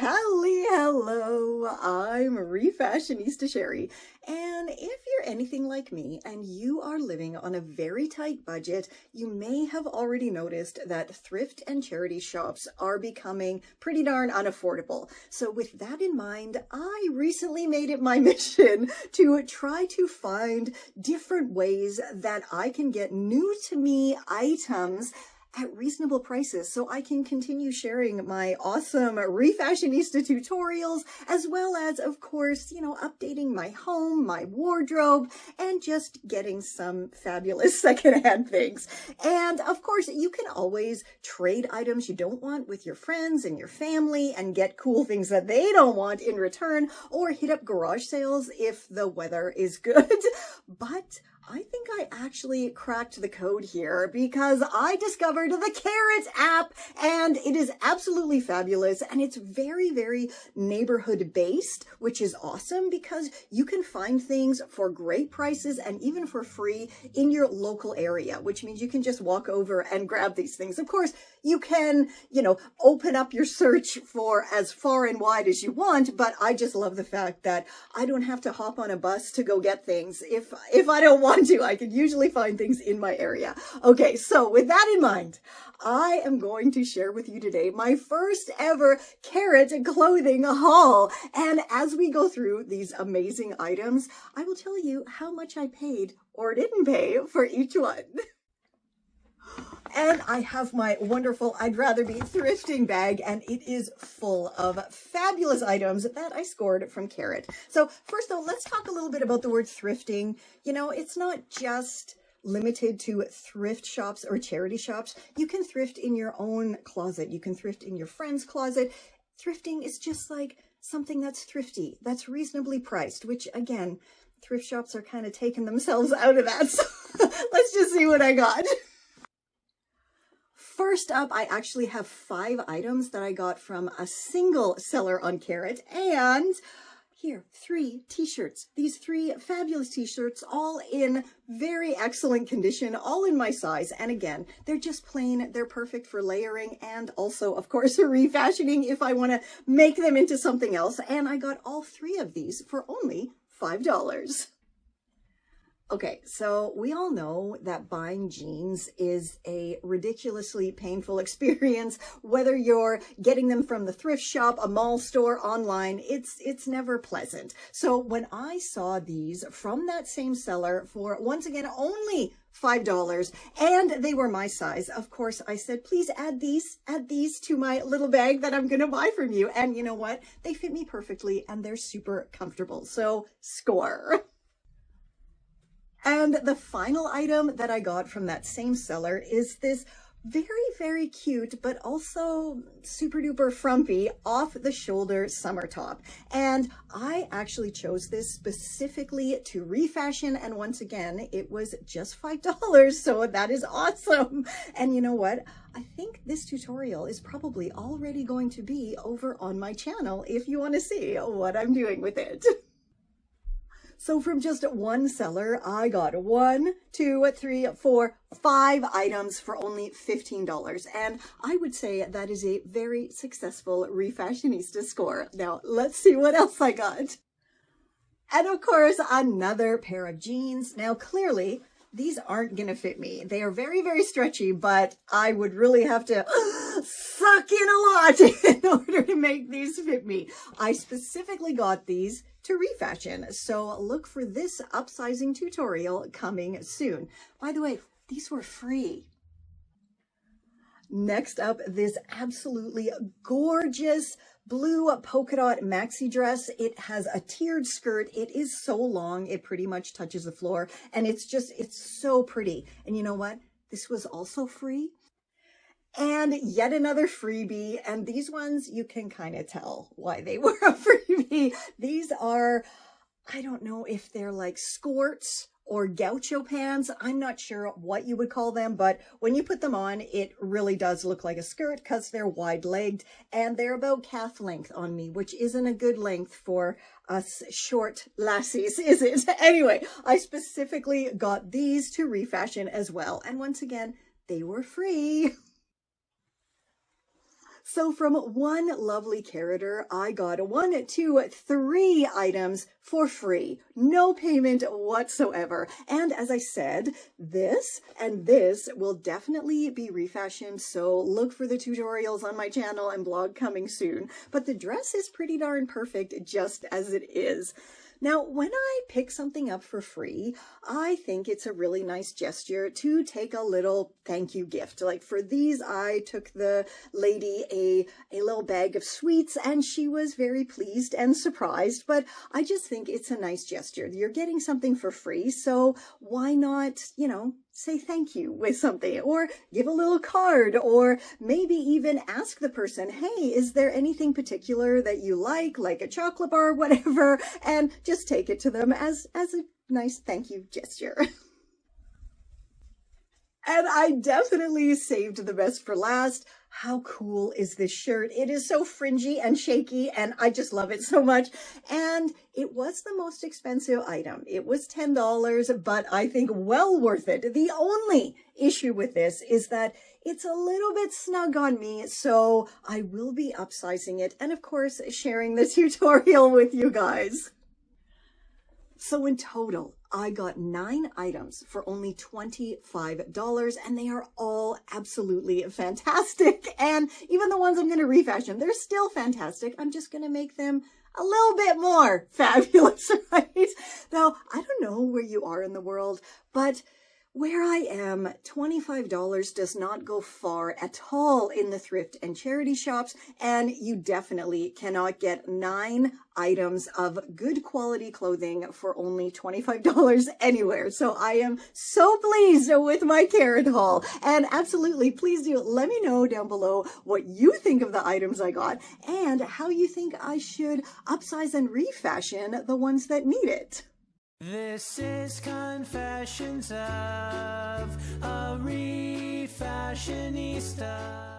Hello, I'm Refashionista Sheri, and if you're anything like me and you are living on a very tight budget, you may have already noticed that thrift and charity shops are becoming pretty darn unaffordable. So with that in mind, I recently made it my mission to try to find different ways that I can get new to me items at reasonable prices so I can continue sharing my awesome refashionista tutorials, as well as, of course, updating my home, my wardrobe, and just getting some fabulous secondhand things. And of course, you can always trade items you don't want with your friends and your family and get cool things that they don't want in return, or hit up garage sales if the weather is good. But I think I actually cracked the code here because I discovered the Karrot app, and it is absolutely fabulous, and it's very, very neighborhood based, which is awesome because you can find things for great prices and even for free in your local area, which means you can just walk over and grab these things. Of course, you can, open up your search for as far and wide as you want, but I just love the fact that I don't have to hop on a bus to go get things. If I don't want to, I can usually find things in my area. Okay, so with that in mind, I am going to share with you today my first ever Karrot clothing haul. And as we go through these amazing items, I will tell you how much I paid or didn't pay for each one. And I have my wonderful I'd Rather Be Thrifting bag, and it is full of fabulous items that I scored from Karrot. So first though, let's talk a little bit about the word thrifting. It's not just limited to thrift shops or charity shops. You can thrift in your own closet. You can thrift in your friend's closet. Thrifting is just like something that's thrifty, that's reasonably priced, which again, thrift shops are kind of taking themselves out of that. So let's just see what I got. First up, I actually have 5 items that I got from a single seller on Karrot, and here, 3 t-shirts. These 3 fabulous t-shirts, all in very excellent condition, all in my size. And again, they're just plain, they're perfect for layering and also, of course, refashioning if I want to make them into something else. And I got all 3 of these for only $5. Okay, so we all know that buying jeans is a ridiculously painful experience. Whether you're getting them from the thrift shop, a mall store, online, it's never pleasant. So when I saw these from that same seller for, once again, only $5, and they were my size, of course, I said, please add these to my little bag that I'm going to buy from you. And you know what? They fit me perfectly and they're super comfortable. So score. And the final item that I got from that same seller is this very, very cute, but also super duper frumpy off-the-shoulder summer top. And I actually chose this specifically to refashion. And once again, it was just $5. So that is awesome. And you know what? I think this tutorial is probably already going to be over on my channel if you want to see what I'm doing with it. So from just one seller, I got 1, 2, 3, 4, 5 items for only $15. And I would say that is a very successful refashionista score. Now, let's see what else I got. And of course, another pair of jeans. Now, clearly, these aren't going to fit me. They are very, very stretchy, but I would really have to suck in a lot in order to make these fit me. I specifically got these to refashion, so look for this upsizing tutorial coming soon. By the way, these were free. Next up, this absolutely gorgeous blue polka dot maxi dress. It has a tiered skirt. It is so long, it pretty much touches the floor, and it's so pretty. And you know what? This was also free. And yet another freebie, and these ones, you can kind of tell why they were a freebie. These are, I don't know if they're like skirts or gaucho pants. I'm not sure what you would call them, but when you put them on, it really does look like a skirt because they're wide-legged and they're about calf length on me, which isn't a good length for us short lassies, is it? Anyway, I specifically got these to refashion as well. And once again, they were free. So from one lovely Karroter, I got 1, 2, 3 items for free. No payment whatsoever. And as I said, this and this will definitely be refashioned, so look for the tutorials on my channel and blog coming soon. But the dress is pretty darn perfect just as it is. Now, when I pick something up for free, I think it's a really nice gesture to take a little thank you gift. Like for these, I took the lady a little bag of sweets and she was very pleased and surprised, but I just think it's a nice gesture. You're getting something for free, so why not, say thank you with something, or give a little card, or maybe even ask the person, hey, is there anything particular that you like a chocolate bar, whatever, and just take it to them as a nice thank you gesture. And I definitely saved the best for last. How cool is this shirt? It is so fringy and shaky, and I just love it so much. And it was the most expensive item. It was $10, but I think well worth it. The only issue with this is that it's a little bit snug on me, so I will be upsizing it and, of course, sharing the tutorial with you guys. So in total, I got 9 items for only $25, and they are all absolutely fantastic. And even the ones I'm going to refashion, they're still fantastic. I'm just going to make them a little bit more fabulous, right? Now, I don't know where you are in the world, but where I am, $25 does not go far at all in the thrift and charity shops, and you definitely cannot get 9 items of good quality clothing for only $25 anywhere. So I am so pleased with my Karrot haul, and absolutely, please do let me know down below what you think of the items I got and how you think I should upsize and refashion the ones that need it. This is Confessions of a Refashionista.